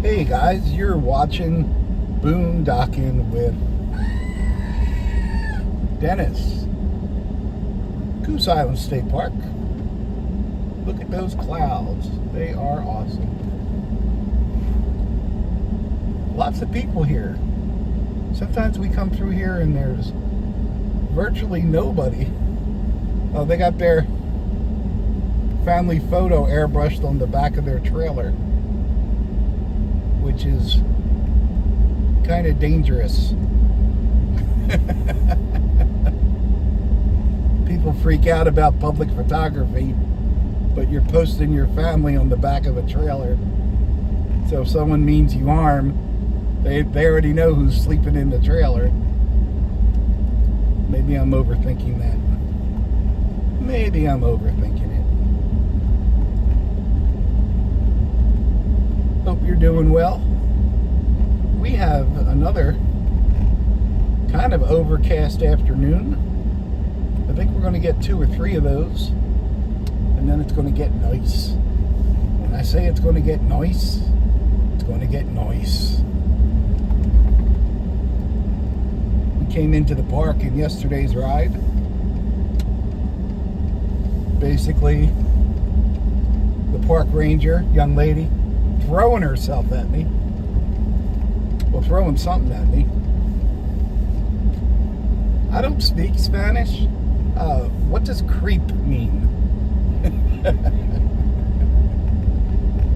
Hey guys, you're watching Boondocking with Dennis. Goose Island State Park. Look at those clouds. They are awesome. Lots of people here. Sometimes we come through here and there's virtually nobody. Oh, they got their family photo airbrushed on the back of their trailer, which is kind of dangerous. People freak out about public photography, but you're posting your family on the back of a trailer. So if someone means you harm, they already know who's sleeping in the trailer. Maybe I'm overthinking that. Maybe I'm overthinking it. Hope you're doing well. We have another kind of overcast afternoon. I think we're going to get 2 or 3 of those, and then it's going to get nice. When I say it's going to get nice, it's going to get nice. We came into the park in yesterday's ride. Basically, the park ranger, young lady, throwing herself at me. Well, throwing something at me. I don't speak Spanish. What does creep mean?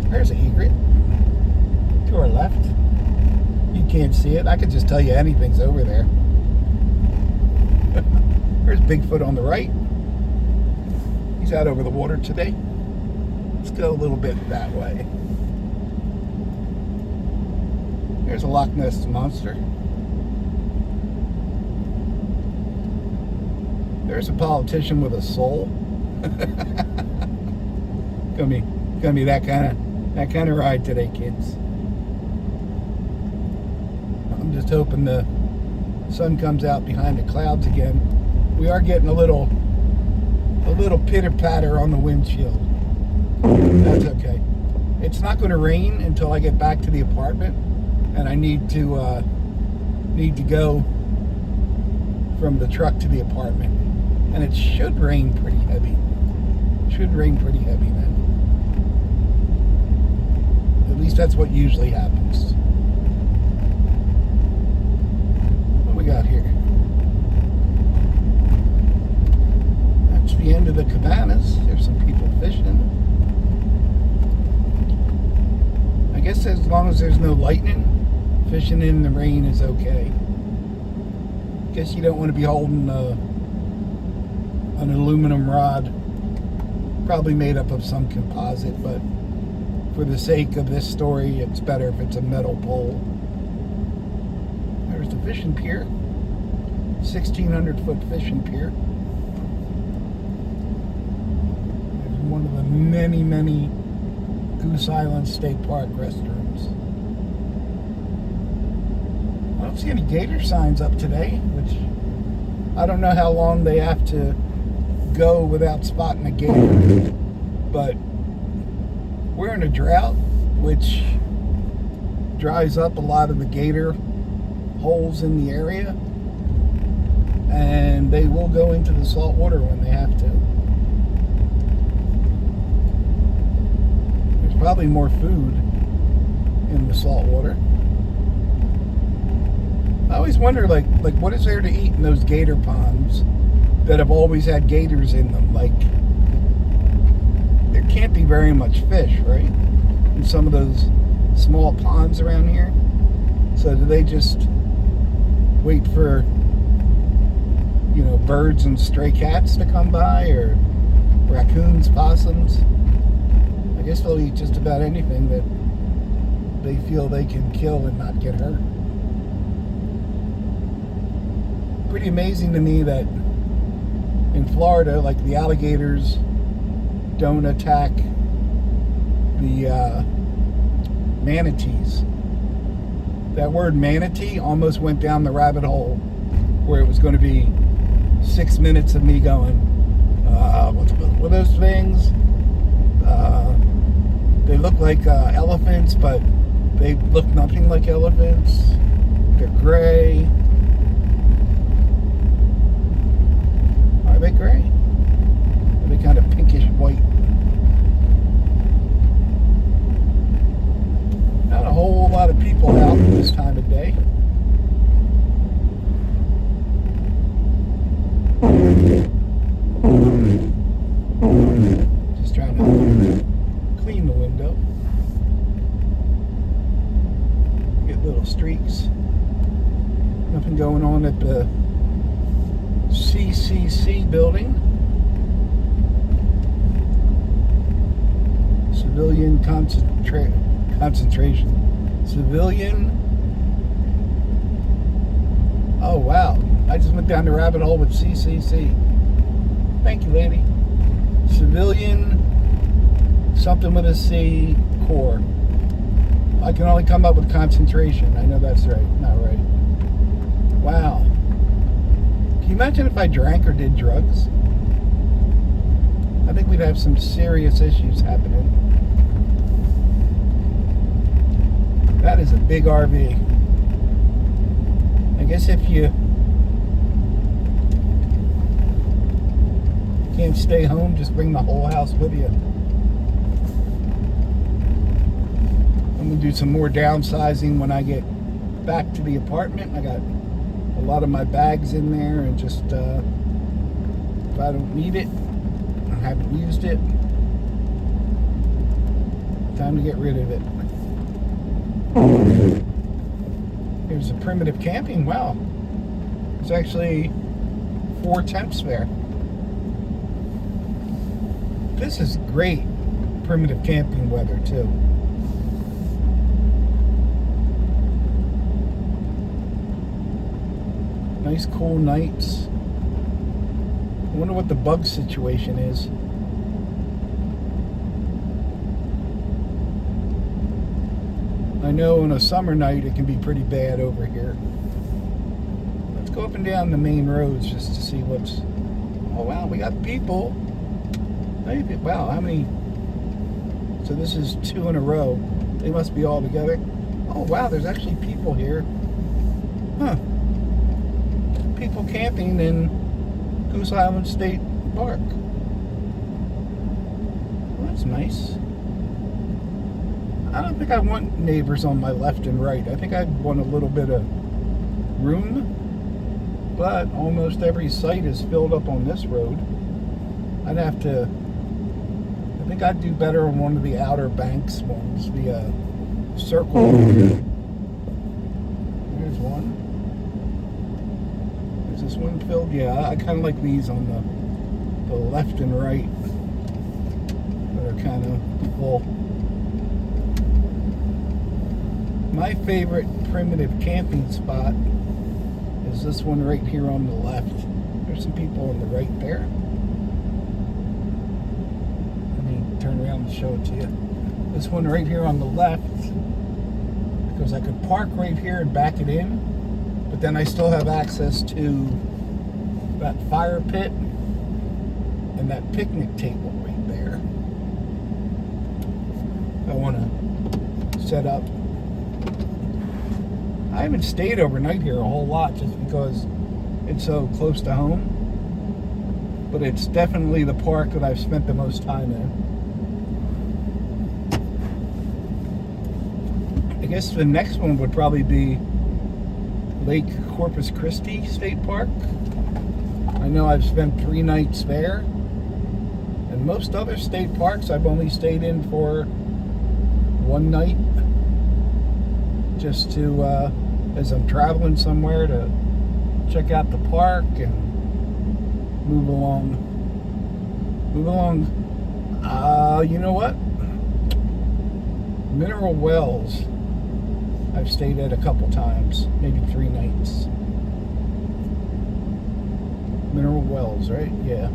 There's an egret to our left. You can't see it. I could just tell you anything's over there. There's Bigfoot on the right. He's out over the water today. Let's go a little bit that way. There's a Loch Ness Monster. There's a politician with a soul. Gonna be that kind of ride today, kids. I'm just hoping the sun comes out behind the clouds again. We are getting a little pitter patter on the windshield. That's okay. It's not going to rain until I get back to the apartment, and I need to go from the truck to the apartment, and it should rain pretty heavy. Then. At least that's what usually happens. What do we got here? That's the end of the cabanas. There's some people fishing. I guess as long as there's no lightning, fishing in the rain is okay. Guess you don't want to be holding an aluminum rod, probably made up of some composite, but for the sake of this story, it's better if it's a metal pole. There's the fishing pier, 1,600-foot fishing pier. There's one of the many Goose Island State Park restrooms. I don't see any gator signs up today, which I don't know how long they have to go without spotting a gator, but we're in a drought, which dries up a lot of the gator holes in the area, and they will go into the salt water when they have to. There's probably more food in the salt water. I always wonder, like what is there to eat in those gator ponds that have always had gators in them? Like, there can't be very much fish, right? In some of those small ponds around here. So do they just wait for, birds and stray cats to come by, or raccoons, possums? I guess they'll eat just about anything that they feel they can kill and not get hurt. Pretty amazing to me that in Florida, like, the alligators don't attack the manatees. That word manatee almost went down the rabbit hole, where it was going to be 6 minutes of me going, what are those things? They look like elephants, but They look nothing like elephants. They're gray. Are they gray? Are they kind of pinkish white? Not a whole lot of people out this time of day. Just trying to clean the window. Get little streaks. Nothing going on at the CCC building. Civilian concentration. Civilian. Oh wow. I just went down the rabbit hole with CCC. Thank you, lady. Civilian, something with a C, core. I can only come up with concentration. I know that's right. Not right. Wow. Can you imagine if I drank or did drugs? I think we'd have some serious issues happening. That is a big RV. I guess if you can't stay home, just bring the whole house with you. I'm gonna do some more downsizing when I get back to the apartment. I got a lot of my bags in there, and just if I don't need it, I haven't used it, time to get rid of it. Here's a primitive camping. Wow, there's actually 4 tents there. This is great primitive camping weather too. Nice cool nights. I wonder what the bug situation is. I know on a summer night it can be pretty bad over here. Let's go up and down the main roads just to see what's... Oh wow, we got people. Wow, how many? So this is 2 in a row. They must be all together. Oh wow, there's actually people here. Huh. People camping in Goose Island State Park. Well, that's nice. I don't think I want neighbors on my left and right. I think I'd want a little bit of room. But almost every site is filled up on this road. I'd have to... I think I'd do better on one of the Outer Banks ones, the circle. There's one. Is this one filled? Yeah, I kind of like these on the left and right. That are kind of full. My favorite primitive camping spot is this one right here on the left. There's some people on the right there. Turn around and show it to you. This one right here on the left, because I could park right here and back it in, but then I still have access to that fire pit and that picnic table right there. I want to set up. I haven't stayed overnight here a whole lot just because it's so close to home, but it's definitely the park that I've spent the most time in. I guess the next one would probably be Lake Corpus Christi State Park. I know I've spent 3 nights there. And most other state parks I've only stayed in for 1 night. Just to, as I'm traveling somewhere, to check out the park and move along. You know what? Mineral Wells I've stayed at a couple times, maybe 3 nights. Mineral Wells, right? Yeah.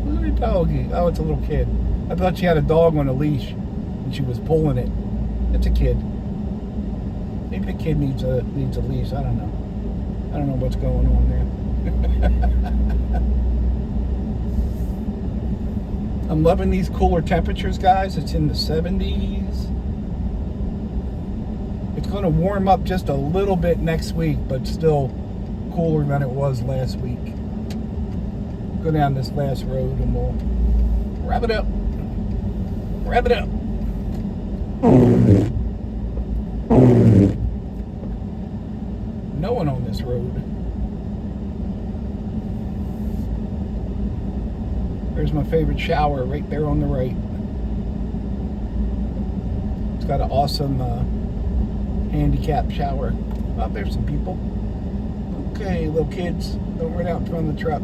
Look at the doggy. Oh, it's a little kid. I thought she had a dog on a leash and she was pulling it. It's a kid. Maybe the kid needs a leash. I don't know. I don't know what's going on there. I'm loving these cooler temperatures, guys. It's in the 70s. It's going to warm up just a little bit next week, but still cooler than it was last week. Go down this last road and we'll wrap it up. Wrap it up. No one on this road. There's my favorite shower right there on the right. It's got an awesome handicap shower. Oh, there's some people. Okay, little kids, don't run out in front of the truck.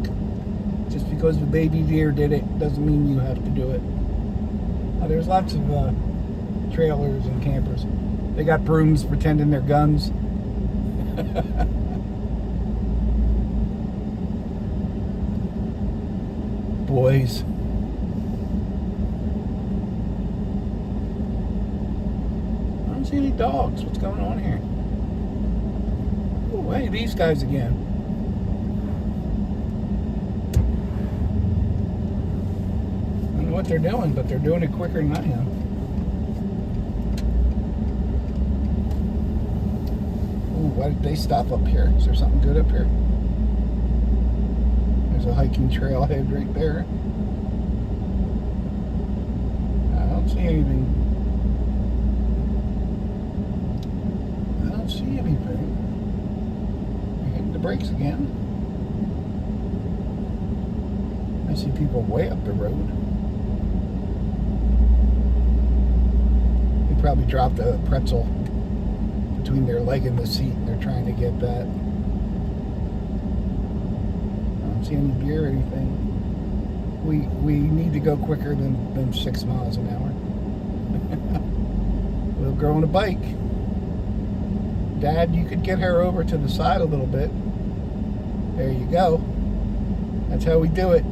Just because the baby deer did it doesn't mean you have to do it. There's lots of trailers and campers. They got brooms pretending they're guns. Boys. I don't see any dogs. What's going on here? Oh, hey, these guys again. I don't know what they're doing, but they're doing it quicker than I am. Ooh, why did they stop up here? Is there something good up here? There's a hiking trailhead right there. I don't see anything. I don't see anything. We're hitting the brakes again. I see people way up the road. They probably dropped a pretzel between their leg and the seat and they're trying to get that. See any deer or anything. We need to go quicker than 6 miles an hour. Little girl on a bike. Dad, you could get her over to the side a little bit. There you go. That's how we do it.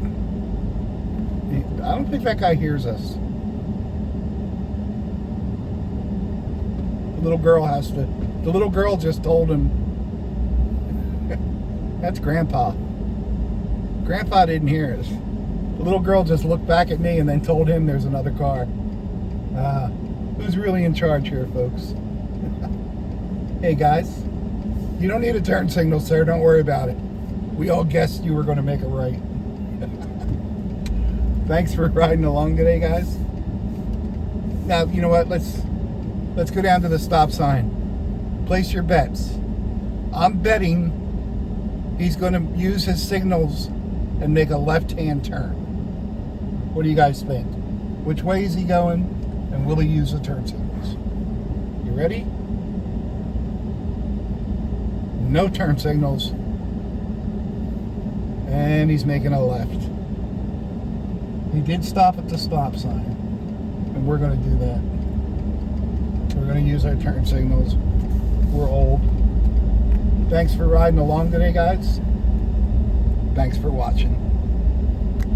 I don't think that guy hears us. The little girl just told him. That's Grandpa. Grandpa didn't hear us. The little girl just looked back at me and then told him there's another car. Who's really in charge here, folks? Hey, guys. You don't need a turn signal, sir. Don't worry about it. We all guessed you were going to make a right. Thanks for riding along today, guys. Now, you know what? Let's go down to the stop sign. Place your bets. I'm betting he's going to use his signals and make a left-hand turn. What do you guys think? Which way is he going, and will he use the turn signals? You ready? No turn signals. And he's making a left. He did stop at the stop sign, and we're going to do that. We're going to use our turn signals. We're old. Thanks for riding along today, guys. Thanks for watching.